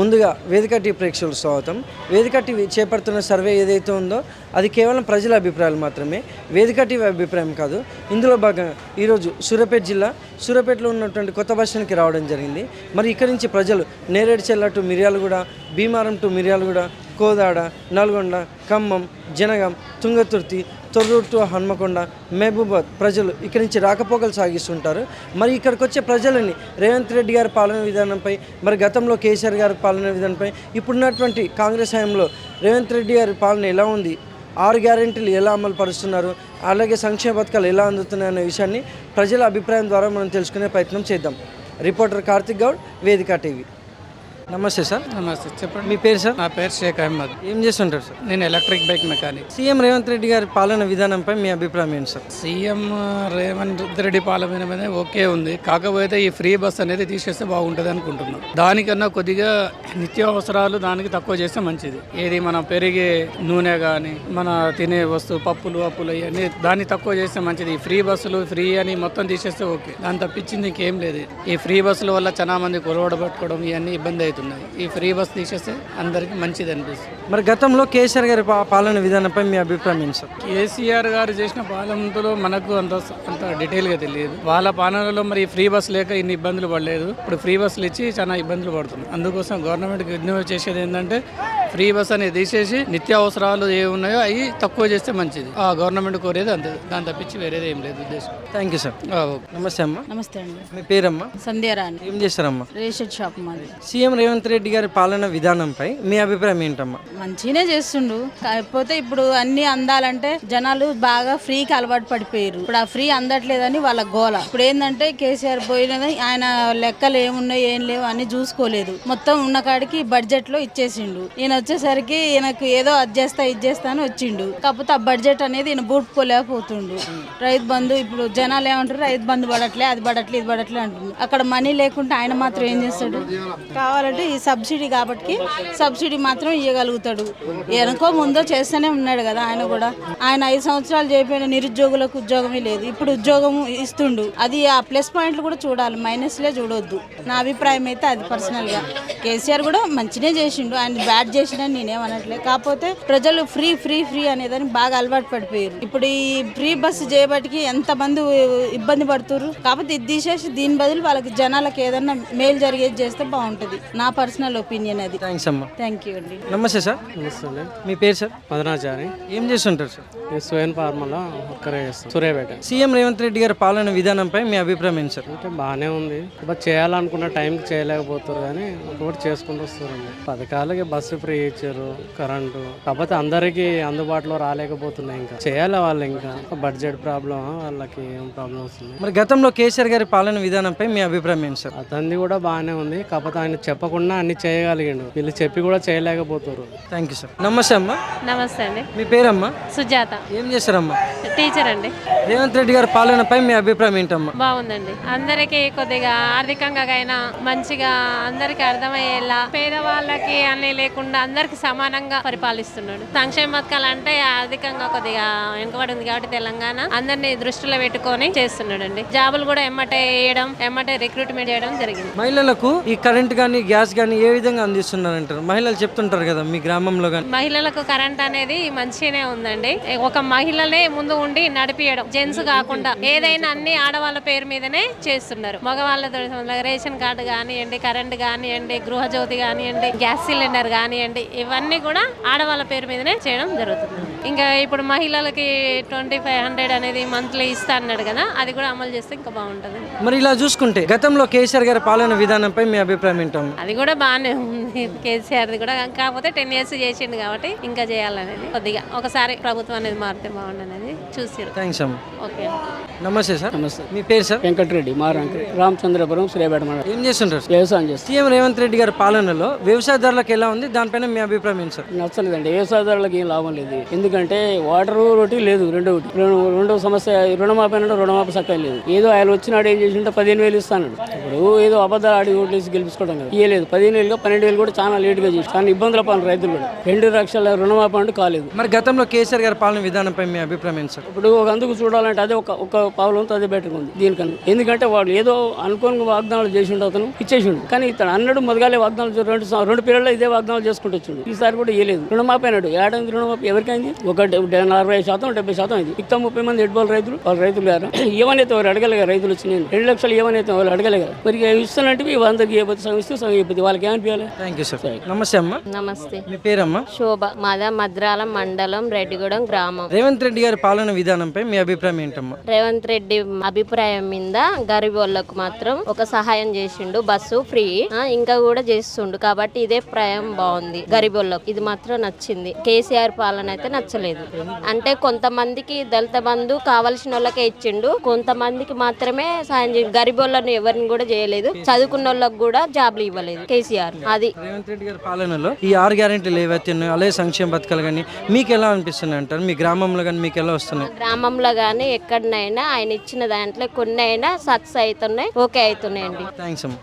ముందుగా వేదిక టీవీ ప్రేక్షకులకు స్వాగతం. వేదిక టీవీ చేపడుతున్న సర్వే ఏదైతే ఉందో అది కేవలం ప్రజల అభిప్రాయాలు మాత్రమే, వేదిక టీవీ అభిప్రాయం కాదు. ఇందులో భాగంగా ఈరోజు సూర్యాపేట జిల్లా సూర్యాపేటలో ఉన్నటువంటి కొత్త బస్ స్టాండ్కి రావడం జరిగింది. మరి ఇక్కడి నుంచి ప్రజలు Neredcherla to Miryalaguda, Bhimaram to Miryalaguda, Kodad, Nalgonda, Khammam, Jangaon, Thungathurthi, Thorrur to Hanamkonda, Mahabubabad ప్రజలు ఇక్కడి నుంచి రాకపోకలు సాగిస్తుంటారు. మరి ఇక్కడికి వచ్చే ప్రజలని రేవంత్ రెడ్డి గారి పాలన విధానంపై, మరి గతంలో కేసీఆర్ గారి పాలన విధానంపై, ఇప్పుడున్నటువంటి కాంగ్రెస్ హయాంలో రేవంత్ రెడ్డి గారి పాలన ఎలా ఉంది, 6 గ్యారెంటీలు ఎలా అమలు పరుస్తున్నారు, అలాగే సంక్షేమ పథకాలు ఎలా అందుతున్నాయి అనే విషయాన్ని ప్రజల అభిప్రాయం ద్వారా మనం తెలుసుకునే ప్రయత్నం చేద్దాం. రిపోర్టర్ కార్తిక్ గౌడ్, వేదిక టీవీ. నమస్తే సార్. నమస్తే, చెప్పండి. మీ పేరు సార్? నా పేరు షేక్ అహ్మద్. ఏం చేస్తుంటారు సార్? నేను electric bike mechanic. CM Revanth Reddy గారి పాలన విధానంపై మీ అభిప్రాయం ఏంటి సార్? సీఎం రేవంత్ రెడ్డి పాలన మీద ఓకే ఉంది, కాకపోతే ఈ ఫ్రీ బస్ అనేది తీసేస్తే బాగుంటుంది అనుకుంటున్నాం. దానికన్నా కొద్దిగా నిత్యావసరాలు దానికి తక్కువ చేస్తే మంచిది. ఏది మన పెరిగే నూనె కానీ, మన తినే వస్తువు పప్పులు అప్పులు ఇవన్నీ దాన్ని తక్కువ చేస్తే మంచిది. ఈ ఫ్రీ బస్సులు ఫ్రీ అని మొత్తం తీసేస్తే ఓకే, దాని తప్పించింది ఇంకేం లేదు. ఈ ఫ్రీ బస్సుల వల్ల చాలా మంది కొలవడబట్టుకోవడం ఇవన్నీ ఇబ్బంది అవుతుంది. ఈ ఫ్రీ బస్ తీసేస్తే అందరికి మంచిది అనిపిస్తుంది. మరి గతంలో కేసీఆర్ గారి పాలన విధానంపై మీ అభిప్రాయం ఏంటి సార్? కేసీఆర్ గారు చేసిన పాలనలో మనకు అంత డీటెయిల్గా తెలియదు. వాళ్ళ పాలనలో మరి ఫ్రీ బస్ లేక ఇన్ని ఇబ్బందులు పడలేదు. ఇప్పుడు ఫ్రీ బస్సులు ఇచ్చి చాలా ఇబ్బందులు పడుతున్నాం. అందుకోసం గవర్నమెంట్కి విజ్ఞప్తి చేసేది ఏంటంటే ఫ్రీ బస్ అనేది తీసేసి నిత్యావసరాలు ఏ ఉన్నాయో అవి తక్కువ చేస్తే మంచిది. ఆ గవర్నమెంట్ కోరేది అంతే, దాని తప్పించి వేరేది ఏం లేదు ఉద్దేశం. Thank you sir. నమస్తే అమ్మా. నమస్తే అండి. మీ పేరమ్మా? సంధ్యారాణి. ఏం చేస్తారమ్మా? రేషన్ షాప్ మాది. సీఎం రేవంత్ రెడ్డి గారి పాలన విధానంపై మీ అభిప్రాయం ఏంటమ్మా? మంచిగానే చేస్తుండు, కాకపోతే ఇప్పుడు అన్ని అందాలంటే జనాలు బాగా ఫ్రీకి అలవాటు పడిపోయారు. ఇప్పుడు ఆ ఫ్రీ అందట్లేదని వాళ్ళ గోల. ఇప్పుడు ఏంటంటే కేసీఆర్ పోయినది, ఆయన లెక్కలు ఏమున్నాయి ఏం లేవు అని చూసుకోలేదు. మొత్తం ఉన్న కాడికి బడ్జెట్ లో ఇచ్చేసిండు. ఈయన వచ్చేసరికి ఈయనకు ఏదో అది చేస్తా ఇది చేస్తా అని వచ్చిండు, కాకపోతే ఆ బడ్జెట్ అనేది ఈయన బూట్టుకోలేకపోతుండు. రైతు బంధు ఇప్పుడు జనాలు ఏమంటారు, రైతు బంధు పడట్లే, అది పడట్లే, ఇది పడట్లే అంటుంది. అక్కడ మనీ లేకుంటే ఆయన మాత్రం ఏం చేస్తాడు? కావాలంటే ఈ సబ్సిడీ కాబట్టి సబ్సిడీ మాత్రం ఇవ్వగలుగుతాడు. వెనకో ముందో చేస్తూనే ఉన్నాడు కదా ఆయన కూడా. ఆయన 5 సంవత్సరాలు చేపోయిన నిరుద్యోగులకు ఉద్యోగమే లేదు, ఇప్పుడు ఉద్యోగం ఇస్తుండు. అది ఆ ప్లస్ పాయింట్లు కూడా చూడాలి, మైనస్లే చూడొద్దు. నా అభిప్రాయం అయితే అది పర్సనల్ గా. కేసీఆర్ కూడా మంచినే చేసిండు, ఆయన బ్యాడ్ చేసిండని నేనేమనట్లే. కాకపోతే ప్రజలు ఫ్రీ ఫ్రీ ఫ్రీ అనేదాన్ని బాగా అలవాటు పడిపోయారు. ఇప్పుడు ఈ ఫ్రీ బస్సు చేయబట్టికి ఎంత మంది ఇబ్బంది పడుతున్నారు. కాకపోతే ఇది తీసేసి దీని బదులు వాళ్ళకి జనాలకు ఏదన్నా మేలు జరిగేది చేస్తే బాగుంటది. నా పర్సనల్ ఒపీనియన్ అది. థ్యాంక్స్ అమ్మా. థ్యాంక్ యూ అండి. నమస్తే సార్. నమస్తే. మీ పేరు సార్? మదనాచారి. ఏం చేస్తుంటారు సార్? స్వయం ఫార్మలో ఒక్కరే చేస్తాం, సూర్యాపేట. సీఎం రేవంత్ రెడ్డి గారి పాలన విధానంపై మీ అభిప్రాయం ఏంటి సార్? అంటే బాగానే ఉంది, బట్ చేయాలనుకున్న టైంకి చేయలేకపోతారు, కానీ ఒకటి చేసుకుంటూ వస్తారండి. పథకాలకి బస్సు ఫ్రీ ఇచ్చారు, కరెంటు, కాకపోతే అందరికీ అందుబాటులో రాలేకపోతున్నాయి. ఇంకా చేయాలి వాళ్ళు, ఇంకా బడ్జెట్ ప్రాబ్లం వాళ్ళకి ఏం ప్రాబ్లం వస్తుంది. మరి గతంలో కేసీఆర్ గారి పాలన విధానంపై మీ అభిప్రాయం ఏంటి సార్? అతనిది కూడా బాగానే ఉంది, కాకపోతే ఆయన చెప్పకుండా అన్ని చేయగలిగిండు, వీళ్ళు చెప్పి కూడా చేయలేకపోతారు. Thank you sir. నమస్తే అమ్మా. నమస్తే అండి. మీ పేరమ్మా? సుజాత. ఏం చేస్తారమ్మా? టీచర్ అండి. రేవంత్ రెడ్డి గారి పాలనపై మీ అభిప్రాయం ఏంటమ్మా? బాగుందండి. అందరికీ కొద్దిగా ఆర్థికంగా అయినా మంచిగా అందరికి అర్థమయ్యేలా, పేదవాళ్ళకి అన్నీ లేకుండా అందరికి సమానంగా పరిపాలిస్తున్నాడు. సంక్షేమ పథకాలు అంటే ఆర్థికంగా కొద్దిగా వెనుకబడి ఉంది కాబట్టి తెలంగాణ అందరినీ దృష్టిలో పెట్టుకొని చేస్తున్నాడండి. జాబులు కూడా ఎమ్మటే వేయడం, ఎమ్మటే రిక్రూట్మెంట్ చేయడం జరిగింది. మహిళలకు ఈ కరెంట్ కానీ గ్యాస్ కానీ ఏ విధంగా అందిస్తున్నారంటారు? మహిళలు చెప్తుంటారు కదా మీ గ్రామంలో కానీ. మహిళలకు కరెంట్ అనేది మంచిగానే ఉందండి. ఒక మహిళనే ముందు ఉండి నడిపియడం, జెంట్స్ కాకుండా ఏదైనా అన్ని ఆడవాళ్ళ పేరు మీదనే చేస్తున్నారు. మగవాళ్ళతో రేషన్ కార్డు కానివ్వండి, కరెంట్ కానివ్వండి, గృహజ్యోతి కానివ్వండి, గ్యాస్ సిలిండర్ కానివ్వండి, ఇవన్నీ కూడా ఆడవాళ్ళ పేరు మీదనే చేయడం జరుగుతుంది. ఇంకా ఇప్పుడు మహిళలకి 2500 అనేది మంత్లీ ఇస్తా అన్నాడు కదా, అది కూడా అమలు చేస్తే ఇంకా బాగుంటుంది. మరి ఇలా చూసుకుంటే గతంలో కేసీఆర్ గారి పాలన విధానంపై మీ అభిప్రాయం ఏంటమ్మా? అది కూడా బాగానే ఉంది కేసీఆర్ది కూడా, కాకపోతే 10 years చేసిండు కాబట్టి ఇంకా చేయాలనేది కొద్దిగా ఒకసారి ప్రభుత్వం అనేది మారితే బాగుండనేది చూసారు. థ్యాంక్స్ అమ్మా. ఓకే. నమస్తే సార్. నమస్తే. మీ పేరు సార్? వెంకటరెడ్డి, రామచంద్రపురం, సూర్యాపేట మండలం. ఏం చేస్తుంటారు సార్? వ్యవసాయం చేస్తాం. సీఎం రేవంత్ రెడ్డి గారి పాలనలో వ్యవసాయదారులకు ఎలా ఉంది, దానిపైన మీ అభిప్రాయం ఏంటి సార్? నచ్చలేదండి, వ్యవసాయదారులకు ఏం లాభం లేదు. ఎందుకంటే ఎందుకంటే వాటర్ ఒకటి లేదు, రెండో సమస్య రుణమాఫీ అంటే రుణమాఫీ సక్కగా లేదు. ఏదో ఆయన వచ్చినాడు ఏం చేసింటే 15,000 ఇస్తాను. ఇప్పుడు ఏదో అబద్ధాలు ఆడి ఓట్లేసి గెలిపించుకోవడం కదా, ఇయ్యలేదు. 15,000 12,000 కూడా చాలా లేట్గా చేసి చాలా ఇబ్బందుల పాలన రైతులు కూడా. 2 లక్షల రుణమాఫీ అంటే కాలేదు. మరి గతంలో కేసీఆర్ గారి పాలన విధానంపై మీ అభిప్రాయం ఏంటి సార్? ఇప్పుడు ఒక అందుకు చూడాలంటే అదే ఒక పావులంతో అదే బెటర్ ఉంది దీనికన్నా. ఎందుకంటే వాడు ఏదో అనుకోని వాగ్దానాలు చేసిండు, అతను ఇచ్చేసిండు. కానీ ఇతను అన్నాడు మొదగాలే వాగ్దానాలు 2 పీరియడ్లో ఇదే వాగ్దానాలు చేసుకుంటూ వచ్చిండు. ఈసారి కూడా ఇయ్యలేదు. రుణమాఫీ అన్నాడు. ఏడాది రుణమాఫీ ఎవరికైంది? ఒక 40% 70% అయింది. ఇంకా 30 మంది ఎడ్బాల్ రైతులు, వాళ్ళు రైతులు గారు ఏమనైతే వాళ్ళు అడగలేగా. రైతులు వచ్చి నేను 2 లక్షలు ఏమనైతే వాళ్ళు అడగలేగా. మరి ఇస్తానంటే అందరికి ఇవ్వదు, సగం ఇస్తే సగం ఇవ్వదు. వాళ్ళకి ఏమనిపించాలి? Thank you sir. నమస్తే అమ్మా. నమస్తే. మీ పేరమ్మా? శోభ. మాద మద్రాలం మండలం రెడ్డిగూడెం గ్రామం. రేవంత్ రెడ్డి గారి పాలన విధానంపై మీ అభిప్రాయం ఏంటమ్మా? రేవంత్ రెడ్డి అభిప్రాయం మీద గరీబ్ వాళ్ళకు మాత్రం ఒక సహాయం చేసిండు, బస్సు ఫ్రీ ఇంకా కూడా చేస్తుండు. కాబట్టి ఇదే ప్రాయం బాగుంది గరీబ్ వాళ్ళకు. ఇది మాత్రం నచ్చింది. కేసీఆర్ పాలన అయితే నచ్చలేదు. అంటే కొంతమందికి దళిత బంధు కావలసిన వాళ్ళకే ఇచ్చిండు, కొంతమందికి మాత్రమే సాయం చేసి గరీబ్ వాళ్ళని ఎవరిని కూడా చేయలేదు. చదువుకున్న వాళ్ళకి కూడా జాబ్లు ఇవ్వలేదు కేసీఆర్. అది రేవంత్ రెడ్డి గారి పాలనలో ఈ 6 గ్యారెంటీలు ఏవైతే ఉన్నాయో అలాగే సంక్షేమ పథకాలు కానీ మీకు ఎలా అనిపిస్తున్నాయి అంటారు? మీ గ్రామంలో కానీ మీకు ఎలా వస్తున్నాయి? గ్రామంలో కానీ ఎక్కడనైనా ఆయన ఇచ్చిన దాంట్లో కొన్ని అయినా సక్సెస్ అవుతున్నాయి, ఓకే అవుతున్నాయండి. థ్యాంక్స్ అమ్మా.